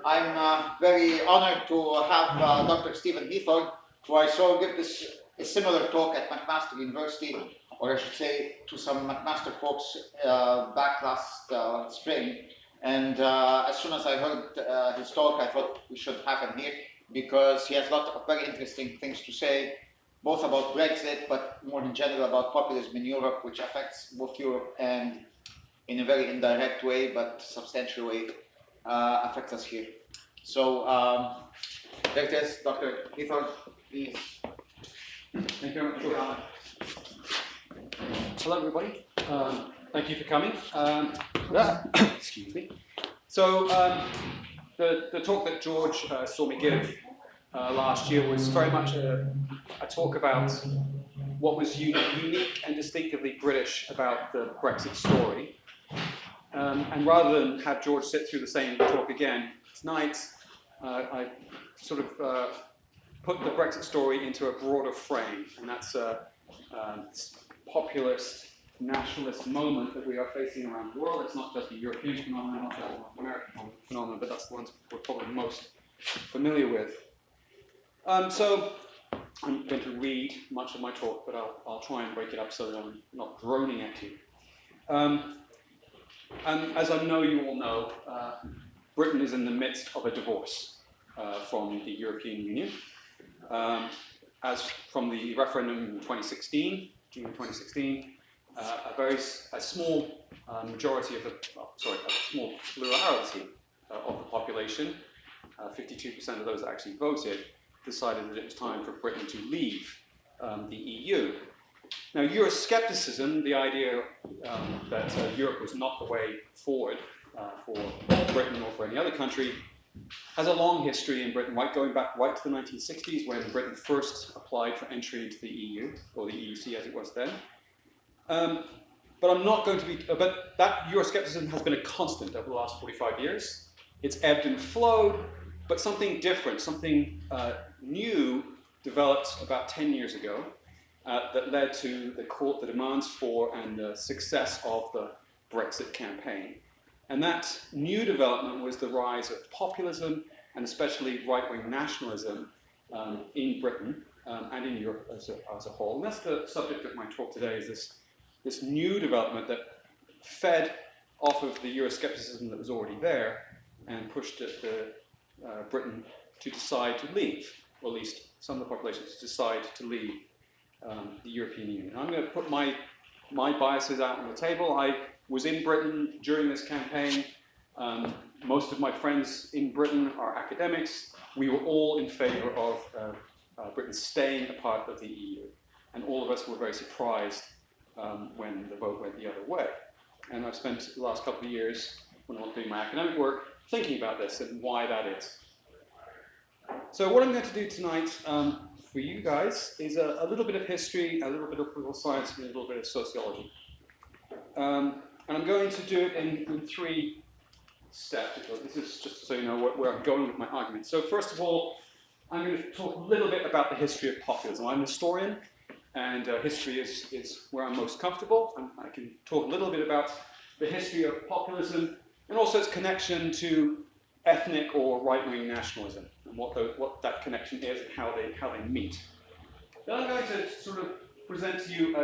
I'm very honored to have Dr. Stephen Heathorn, who I saw give a similar talk at McMaster University, or I should say to some McMaster folks back last spring. And as soon as I heard his talk, I thought we should have him here because he has a lot of very interesting things to say, both about Brexit, but more in general about populism in Europe, which affects both Europe and in a very indirect way, but substantial way, affects us here. So, there it is, Dr. Heathorn, please. Thank you very much. Hello, everybody. Thank you for coming. Excuse me. So, the talk that George saw me give last year was very much a talk about what was unique and distinctively British about the Brexit story. And rather than have George sit through the same talk again tonight, I sort of put the Brexit story into a broader frame, and that's a populist, nationalist moment that we are facing around the world. It's not just a European phenomenon, not just an American phenomenon, but that's the ones we're probably most familiar with. So I'm going to read much of my talk, but I'll try and break it up so that I'm not droning at you. And as I know you all know, Britain is in the midst of a divorce from the European Union. As from the referendum in 2016, June 2016, a small majority of a small plurality of the population, 52% of those that actually voted, decided that it was time for Britain to leave the EU. Now, Euroscepticism, the idea that Europe was not the way forward for Britain or for any other country, has a long history in Britain, going back right to the 1960s, when Britain first applied for entry into the EU, or the EUC as it was then. But I'm not going to be. But that Euroscepticism has been a constant over the last 45 years. It's ebbed and flowed, but something different, something new, developed about 10 years ago. That led to the demands for and the success of the Brexit campaign. And that new development was the rise of populism, and especially right-wing nationalism in Britain and in Europe as a whole. And that's the subject of my talk today, is this new development that fed off of the Euroscepticism that was already there and pushed Britain to decide to leave, or at least some of the population to decide to leave the European Union. I'm going to put my biases out on the table. I was in Britain during this campaign. Most of my friends in Britain are academics. We were all in favour of Britain staying a part of the EU. And all of us were very surprised when the vote went the other way. And I've spent the last couple of years, when I was doing my academic work, thinking about this and why that is. So what I'm going to do tonight for you guys is a little bit of history, a little bit of political science, and a little bit of sociology. And I'm going to do it in three steps. This is just so you know where I'm going with my argument. So first of all, I'm going to talk a little bit about the history of populism. I'm a historian, and history is where I'm most comfortable. And I can talk a little bit about the history of populism and also its connection to ethnic or right-wing nationalism, and what that connection is and how they meet. Then I'm going to sort of present to you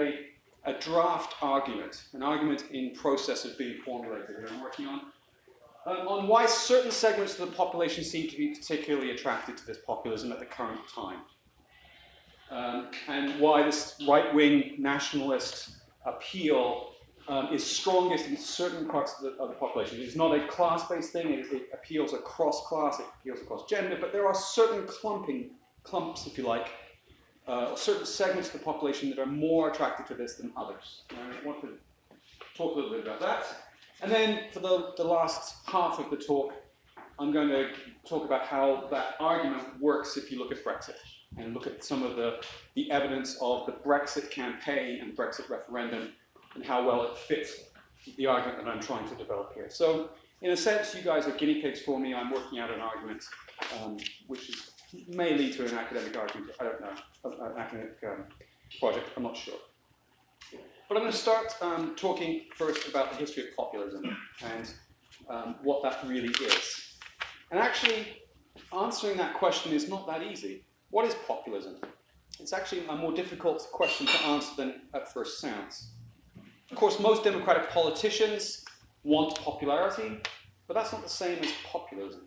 a draft argument, an argument in process of being formulated that I'm working on why certain segments of the population seem to be particularly attracted to this populism at the current time, and why this right-wing nationalist appeal is strongest in certain parts of the population. It's not a class-based thing, it appeals across class, it appeals across gender, but there are certain clumps, if you like, certain segments of the population that are more attracted to this than others. And I want to talk a little bit about that. And then for the last half of the talk, I'm going to talk about how that argument works if you look at Brexit, and look at some of the evidence of the Brexit campaign and Brexit referendum, and how well it fits the argument that I'm trying to develop here. So, in a sense, you guys are guinea pigs for me. I'm working out an argument which may lead to an academic argument. I don't know, an academic project. I'm not sure. But I'm going to start talking first about the history of populism and what that really is. And actually, answering that question is not that easy. What is populism? It's actually a more difficult question to answer than at first sounds. Of course, most democratic politicians want popularity, but that's not the same as populism.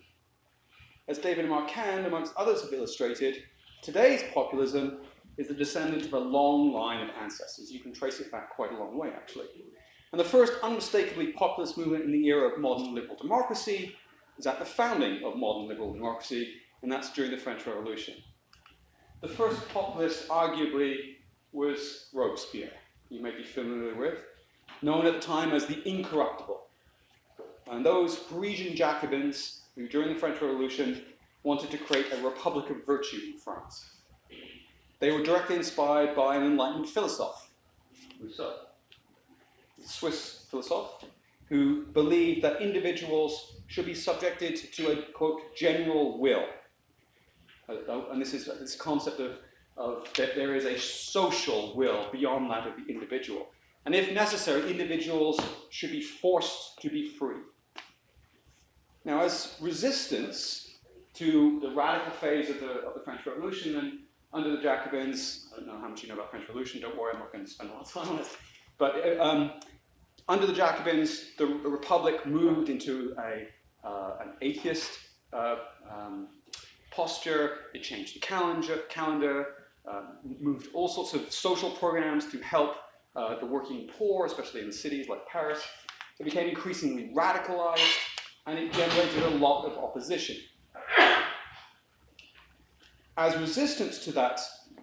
As David Marquand, amongst others, have illustrated, today's populism is the descendant of a long line of ancestors. You can trace it back quite a long way, actually. And the first unmistakably populist movement in the era of modern liberal democracy is at the founding of modern liberal democracy, and that's during the French Revolution. The first populist, arguably, was Robespierre, you may be familiar with, known at the time as the Incorruptible. And those Parisian Jacobins who, during the French Revolution, wanted to create a republic of virtue in France. They were directly inspired by an enlightened philosopher, Rousseau, a Swiss philosopher, who believed that individuals should be subjected to a, quote, general will. And this is this concept of that there is a social will beyond that of the individual. And if necessary, individuals should be forced to be free. Now, as resistance to the radical phase of the French Revolution, and under the Jacobins, I don't know how much you know about French Revolution, don't worry, I'm not going to spend a lot of time on it, but under the Jacobins, the Republic moved into an atheist posture. It changed the calendar, moved all sorts of social programs to help the working poor, especially in cities like Paris. It became increasingly radicalized, and it generated a lot of opposition. As resistance to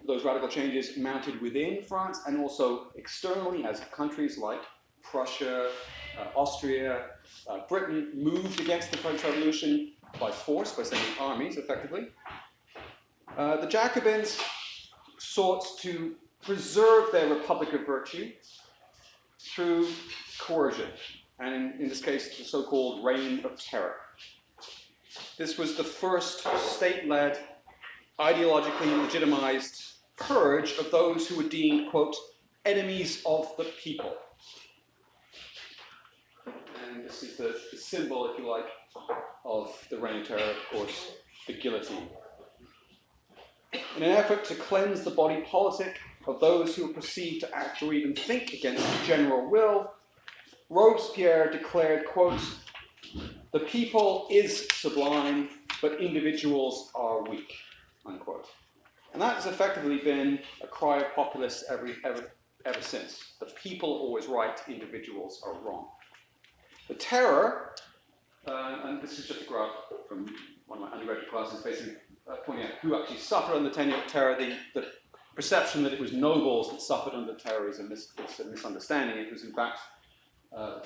those radical changes mounted within France and also externally, as countries like Prussia, Austria, Britain moved against the French Revolution by force, by sending armies, effectively, the Jacobins sought to preserve their republic of virtue through coercion, and in this case, the so-called Reign of Terror. This was the first state-led, ideologically legitimized purge of those who were deemed, quote, enemies of the people. And this is the symbol, if you like, of the Reign of Terror, of course, the guillotine. In an effort to cleanse the body politic of those who were perceived to act or even think against the general will, Robespierre declared, quote, the people is sublime, but individuals are weak, unquote. And that has effectively been a cry of populists ever since. The people are always right, individuals are wrong. The terror, and this is just a graph from one of my undergraduate classes, basically pointing out who actually suffered under the terror. The perception that it was nobles that suffered under terror is a misunderstanding. It was, in fact,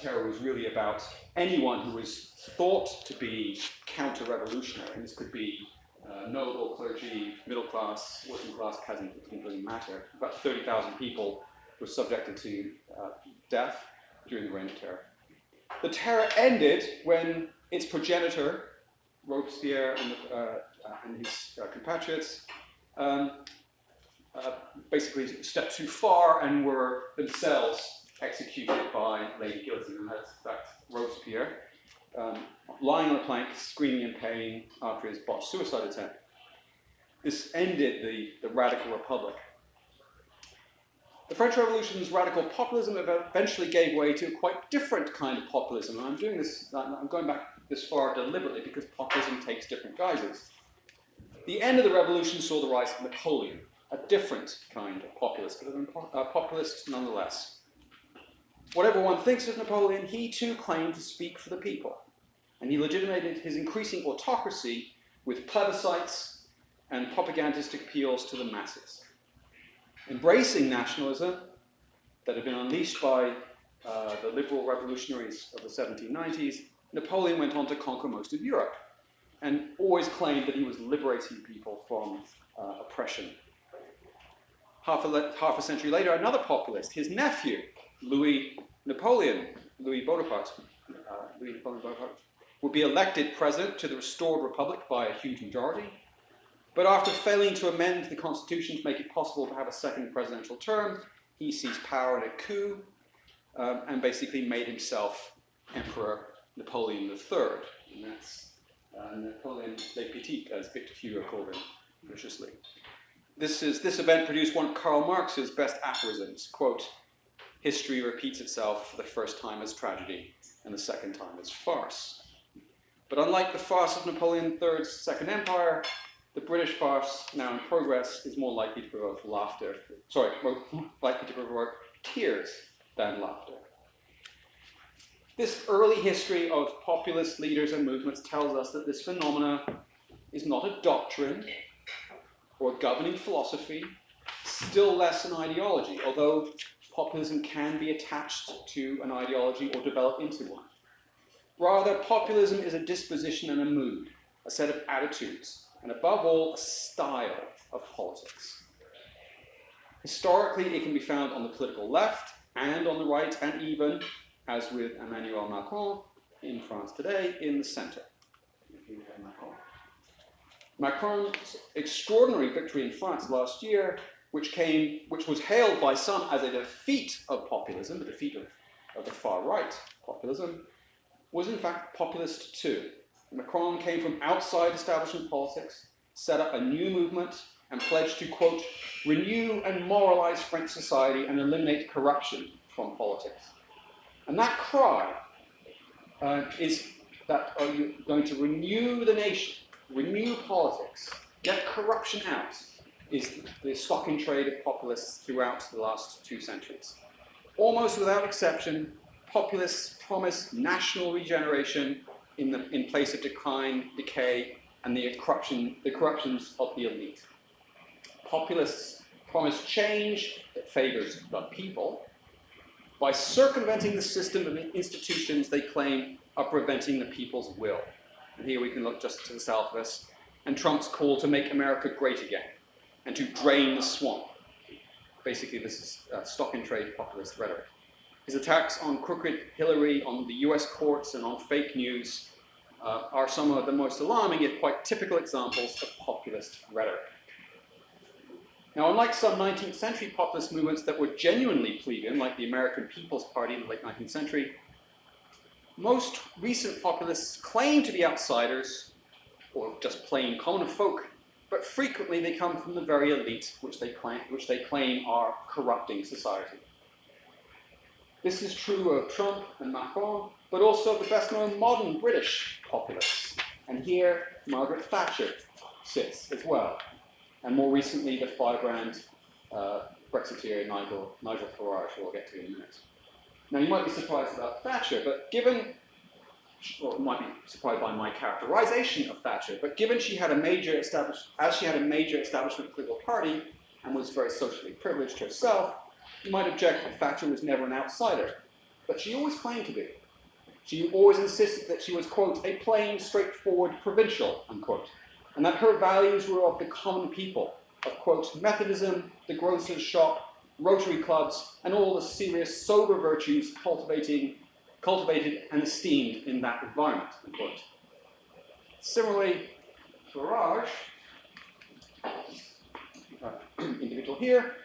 terror was really about anyone who was thought to be counter-revolutionary. And this could be noble, clergy, middle class, working class peasant, it didn't really matter. About 30,000 people were subjected to death during the Reign of Terror. The terror ended when its progenitor, Robespierre and his compatriots, basically stepped too far and were themselves executed by Lady Guillotine. And that's, in fact, Robespierre, lying on a plank, screaming in pain after his botched suicide attempt. This ended the radical republic. The French Revolution's radical populism eventually gave way to a quite different kind of populism. And I'm going back this far deliberately because populism takes different guises. The end of the revolution saw the rise of Napoleon, a different kind of populist, but a populist nonetheless. Whatever one thinks of Napoleon, he too claimed to speak for the people. And he legitimated his increasing autocracy with plebiscites and propagandistic appeals to the masses. Embracing nationalism that had been unleashed by the liberal revolutionaries of the 1790s, Napoleon went on to conquer most of Europe and always claimed that he was liberating people from oppression. Half a century later, another populist, his nephew, Louis Napoleon Bonaparte, would be elected president to the restored republic by a huge majority. But after failing to amend the constitution to make it possible to have a second presidential term, he seized power in a coup and basically made himself Emperor Napoleon III. And that's Napoleon Le Petit, as Victor Hugo called him viciously. This event produced one of Karl Marx's best aphorisms, quote, "History repeats itself for the first time as tragedy and the second time as farce." But unlike the farce of Napoleon III's Second Empire, the British farce now in progress is more likely to provoke more likely to provoke tears than laughter. This early history of populist leaders and movements tells us that this phenomena is not a doctrine or a governing philosophy, still less an ideology, although populism can be attached to an ideology or develop into one. Rather, populism is a disposition and a mood, a set of attitudes, and above all, a style of politics. Historically, it can be found on the political left and on the right, and even, as with Emmanuel Macron in France today, in the center. Macron's extraordinary victory in France last year, which was hailed by some as a defeat of populism, a defeat of the far right populism, was in fact populist too. Macron came from outside establishment politics, set up a new movement, and pledged to, quote, renew and moralize French society and eliminate corruption from politics. And that cry is that are you going to renew the nation, renew politics, get corruption out, is the stock in trade of populists throughout the last 2 centuries. Almost without exception, populists promise national regeneration in place of decline, decay, and the corruptions of the elite. Populists promise change that favors the people by circumventing the system of institutions they claim are preventing the people's will. And here we can look just to the south of us, and Trump's call to make America great again and to drain the swamp. Basically, this is stock-in-trade populist rhetoric. His attacks on crooked Hillary, on the US courts, and on fake news are some of the most alarming yet quite typical examples of populist rhetoric. Now, unlike some 19th century populist movements that were genuinely plebeian, like the American People's Party in the late 19th century, most recent populists claim to be outsiders, or just plain common folk, but frequently they come from the very elite which they claim are corrupting society. This is true of Trump and Macron, but also of the best-known modern British populists. And here, Margaret Thatcher sits as well. And more recently, the firebrand Brexiteer Nigel Farage, who we'll get to in a minute. Now, you might be surprised about Thatcher, but given, or you might be surprised by my characterization of Thatcher, but given she had a major establishment political party and was very socially privileged herself, you might object that Thatcher was never an outsider, but she always claimed to be. She always insisted that she was, quote, a plain, straightforward provincial, unquote, and that her values were of the common people, of, quote, Methodism, the grocer's shop, Rotary clubs, and all the serious, sober virtues cultivated and esteemed in that environment, unquote. Similarly, Farage, individual here,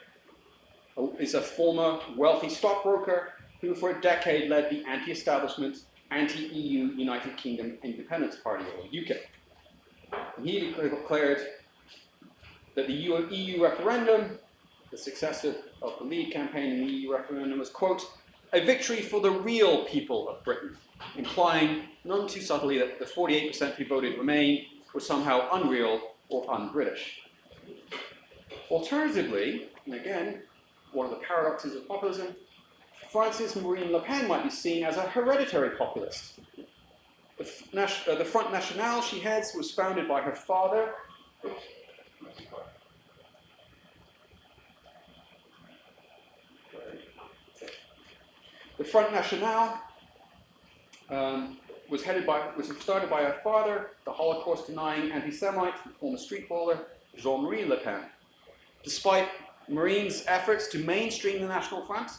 is a former wealthy stockbroker who for a decade led the anti-establishment, anti-EU United Kingdom Independence Party, or UKIP. And he declared that the EU referendum, the success of the Leave campaign in the EU referendum, was, quote, a victory for the real people of Britain, implying, none too subtly, that the 48% who voted Remain were somehow unreal or un-British. Alternatively, and again, one of the paradoxes of populism, Francis Marine Le Pen might be seen as a hereditary populist. The Front National she heads was founded by her father. The Front National was started by her father, the Holocaust-denying anti-Semite and former street baller, Jean-Marie Le Pen. Despite Marine's efforts to mainstream the National Front,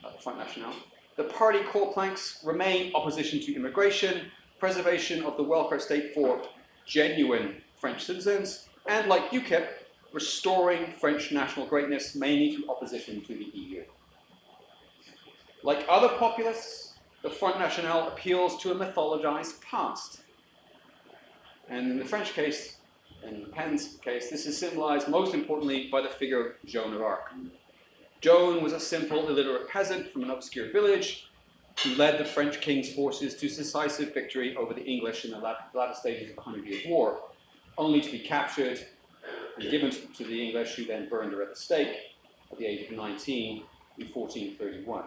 the Front National, the party core planks remain opposition to immigration, preservation of the welfare state for genuine French citizens, and like UKIP, restoring French national greatness, mainly through opposition to the EU. Like other populists, the Front National appeals to a mythologized past. And in the French case, in Penn's case, this is symbolized most importantly by the figure of Joan of Arc. Joan was a simple, illiterate peasant from an obscure village who led the French king's forces to decisive victory over the English in the latter stages of the 100 Years' War, only to be captured and given to the English, who then burned her at the stake at the age of 19 in 1431.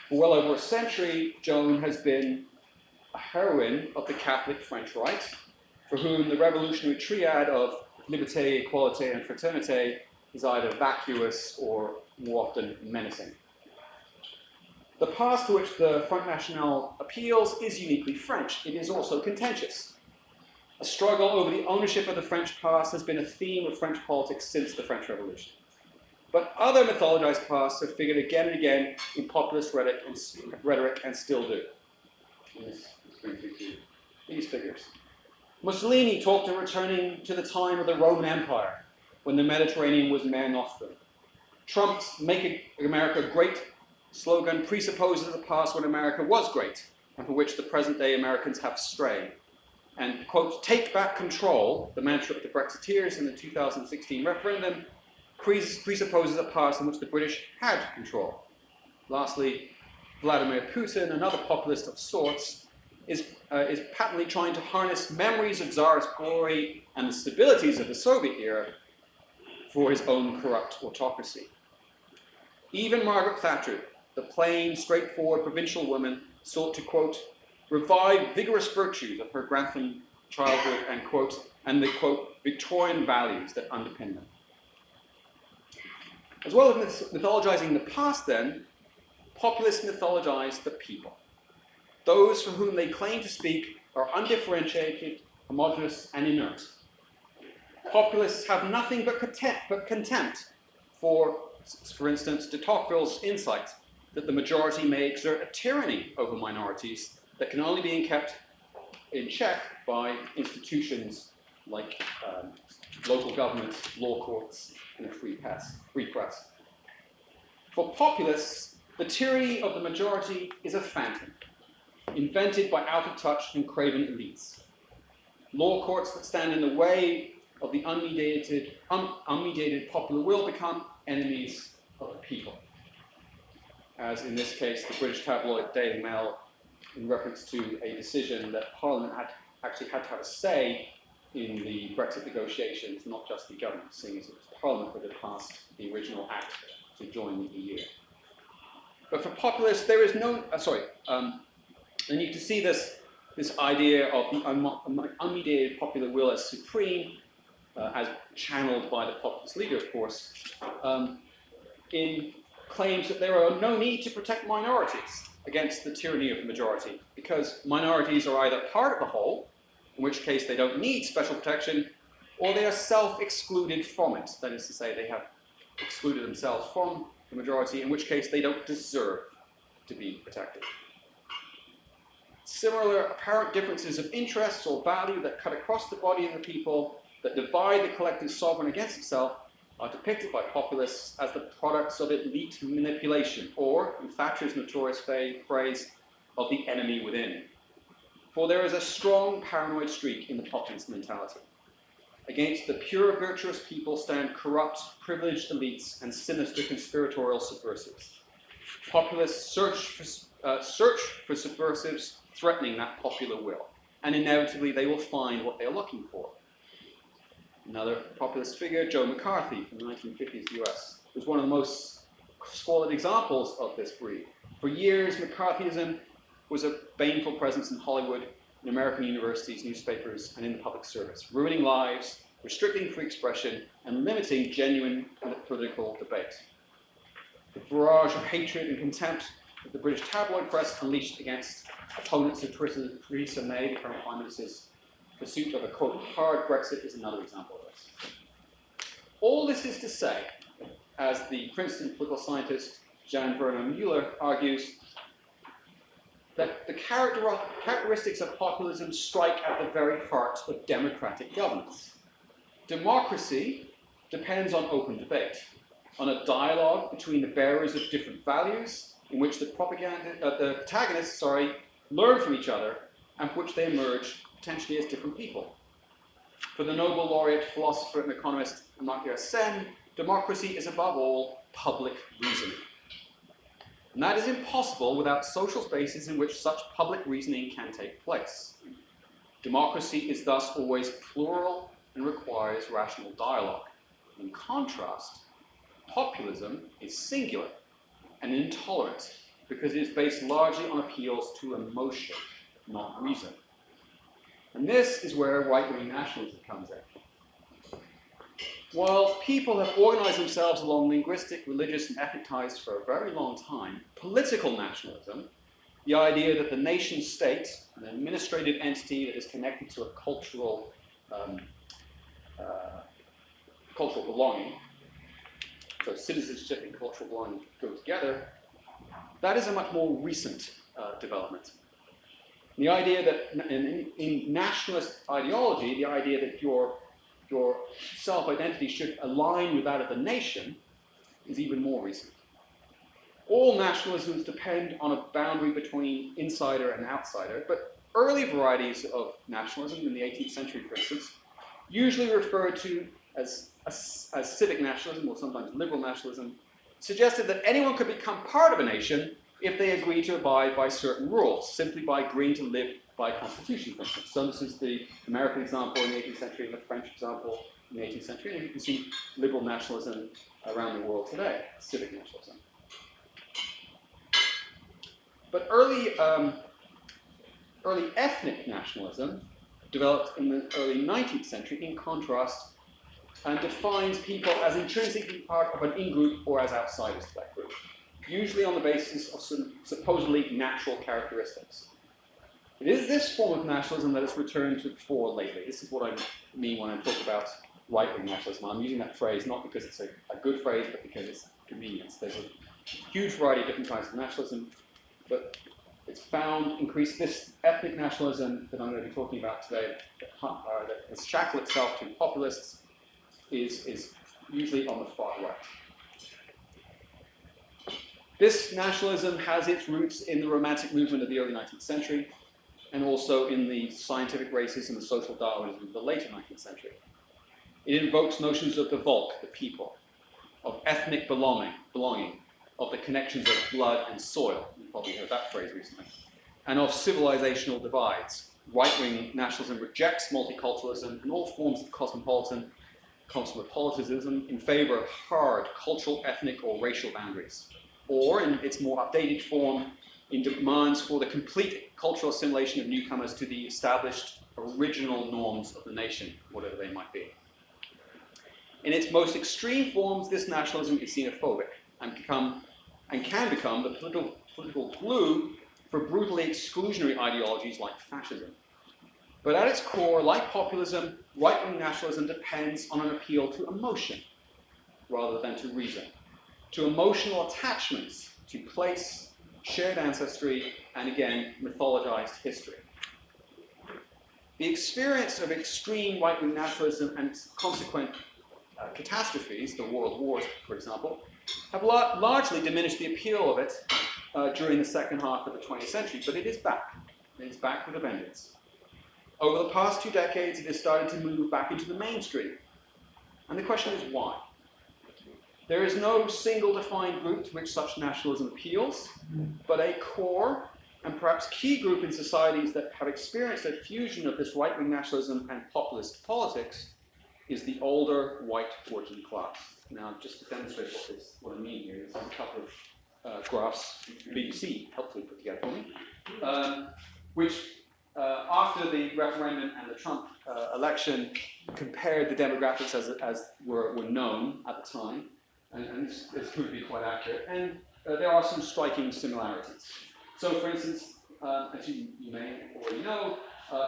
For well over a century, Joan has been a heroine of the Catholic French right, for whom the revolutionary triad of liberté, equalité, and fraternité is either vacuous or more often menacing. The past to which the Front National appeals is uniquely French. It is also contentious. A struggle over the ownership of the French past has been a theme of French politics since the French Revolution. But other mythologized pasts have figured again and again in populist rhetoric and still do. These figures. Mussolini talked of returning to the time of the Roman Empire, when the Mediterranean was Mare Nostrum. Trump's Make America Great slogan presupposes a past when America was great, and for which the present-day Americans have strayed. And, quote, take back control, the mantra of the Brexiteers in the 2016 referendum, presupposes a past in which the British had control. Lastly, Vladimir Putin, another populist of sorts, is patently trying to harness memories of Tsarist glory and the stabilities of the Soviet era for his own corrupt autocracy. Even Margaret Thatcher, the plain, straightforward provincial woman, sought to, quote, revive vigorous virtues of her Grantham childhood and, quote, and the, quote, Victorian values that underpin them. As well as mythologizing the past, then, populists mythologize the people. Those for whom they claim to speak are undifferentiated, homogeneous, and inert. Populists have nothing but contempt for instance, de Tocqueville's insight that the majority may exert a tyranny over minorities that can only be kept in check by institutions like local governments, law courts, and a free press. For populists, the tyranny of the majority is a phantom, invented by out-of-touch and craven elites. Law courts that stand in the way of the unmediated popular will become enemies of the people. As in this case, the British tabloid Daily Mail, in reference to a decision that Parliament actually had to have a say in the Brexit negotiations, not just the government, seeing as it was Parliament that had passed the original act to join the EU. But for populists, there is no, and you can see this idea of the unmediated popular will as supreme, as channeled by the populist leader, of course, in claims that there are no need to protect minorities against the tyranny of the majority, because minorities are either part of the whole, in which case they don't need special protection, or they are self-excluded from it. That is to say, they have excluded themselves from the majority, in which case they don't deserve to be protected. Similar apparent differences of interests or value that cut across the body of the people, that divide the collective sovereign against itself, are depicted by populists as the products of elite manipulation, or, in Thatcher's notorious phrase, of the enemy within. For there is a strong paranoid streak in the populist mentality. Against the pure virtuous people stand corrupt, privileged elites and sinister conspiratorial subversives. Populists search for subversives threatening that popular will, and inevitably they will find what they are looking for. Another populist figure, Joe McCarthy from the 1950s US, was one of the most squalid examples of this breed. For years, McCarthyism was a baneful presence in Hollywood, in American universities, newspapers, and in the public service, ruining lives, restricting free expression, and limiting genuine political debate. The barrage of hatred and contempt that the British tabloid press unleashed against opponents of Theresa May, the current Prime Minister's pursuit of a, quote, hard Brexit is another example of this. All this is to say, as the Princeton political scientist Jan Werner Müller argues, that the characteristics of populism strike at the very heart of democratic governance. Democracy depends on open debate, on a dialogue between the bearers of different values, in which the protagonists learn from each other, and from which they emerge potentially as different people. For the Nobel laureate, philosopher and economist Amartya Sen, democracy is above all public reasoning. And that is impossible without social spaces in which such public reasoning can take place. Democracy is thus always plural and requires rational dialogue. In contrast, populism is singular and intolerant because it is based largely on appeals to emotion, not reason. And this is where right-wing nationalism comes in. While people have organized themselves along linguistic, religious, and ethnic ties for a very long time, political nationalism, the idea that the nation state, an administrative entity that is connected to a cultural belonging, so citizenship and cultural belonging go together, that is a much more recent development. The idea that in nationalist ideology, the idea that your self-identity should align with that of the nation is even more recent. All nationalisms depend on a boundary between insider and outsider, but early varieties of nationalism in the 18th century, for instance, usually referred to as civic nationalism, or sometimes liberal nationalism, suggested that anyone could become part of a nation if they agreed to abide by certain rules, simply by agreeing to live by a constitution, for instance. So this is the American example in the 18th century and the French example in the 18th century, and you can see liberal nationalism around the world today, civic nationalism. But early ethnic nationalism developed in the early 19th century, in contrast, and defines people as intrinsically part of an in-group or as outsiders to that group, usually on the basis of some supposedly natural characteristics. It is this form of nationalism that has returned to the fore lately. This is what I mean when I talk about right-wing nationalism. I'm using that phrase not because it's a good phrase, but because it's convenience. There's a huge variety of different kinds of nationalism, but it's found increased this ethnic nationalism that I'm going to be talking about today, that has shackled itself to populists, is usually on the far right. This nationalism has its roots in the Romantic movement of the early 19th century, and also in the scientific racism and social Darwinism of the later 19th century. It invokes notions of the Volk, the people, of ethnic belonging, of the connections of blood and soil, you've probably heard that phrase recently, and of civilizational divides. Right-wing nationalism rejects multiculturalism and all forms of cosmopolitanism in favor of hard cultural, ethnic, or racial boundaries. Or, in its more updated form, in demands for the complete cultural assimilation of newcomers to the established original norms of the nation, whatever they might be. In its most extreme forms, this nationalism is xenophobic and can become the political glue for brutally exclusionary ideologies like fascism. But at its core, like populism, right-wing nationalism depends on an appeal to emotion rather than to reason, to emotional attachments to place, shared ancestry, and again, mythologized history. The experience of extreme right-wing nationalism and its consequent catastrophes, the world wars, for example, have largely diminished the appeal of it during the second half of the 20th century, but it is back. It is back with a vengeance. Over the past 2 decades, it has started to move back into the mainstream. And the question is why? There is no single defined group to which such nationalism appeals, but a core and perhaps key group in societies that have experienced a fusion of this right-wing nationalism and populist politics is the older white working class. Now, just to demonstrate what I mean here, there's a couple of graphs BBC helpfully put together for me, which after the referendum and the Trump election compared the demographics as were known at the time, and this proved to be quite accurate, and there are some striking similarities. So, for instance, as you may already know,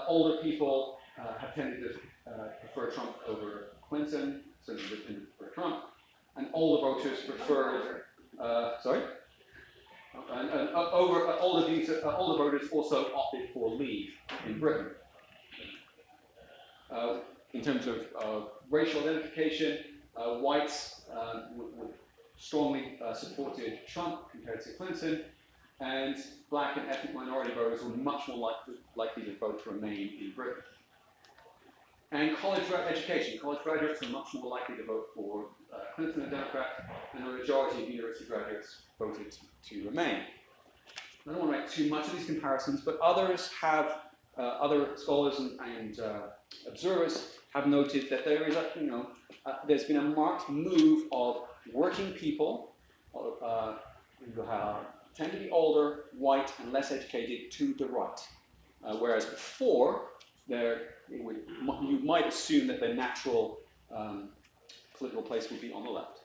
older people have tended to prefer Trump over Clinton, so they tend to prefer Trump, and older voters prefer, older voters also opted for Leave in Britain. In terms of racial identification, whites strongly supported Trump compared to Clinton, and black and ethnic minority voters were much more likely to vote to remain in Britain. And college education. College graduates are much more likely to vote for Clinton, a Democrat, and the majority of university graduates voted to remain. I don't want to make too much of these comparisons, but others have, other scholars and observers have noted that there is there's been a marked move of working people who tend to be older, white, and less educated to the right. Whereas before, you might assume that the natural political place would be on the left.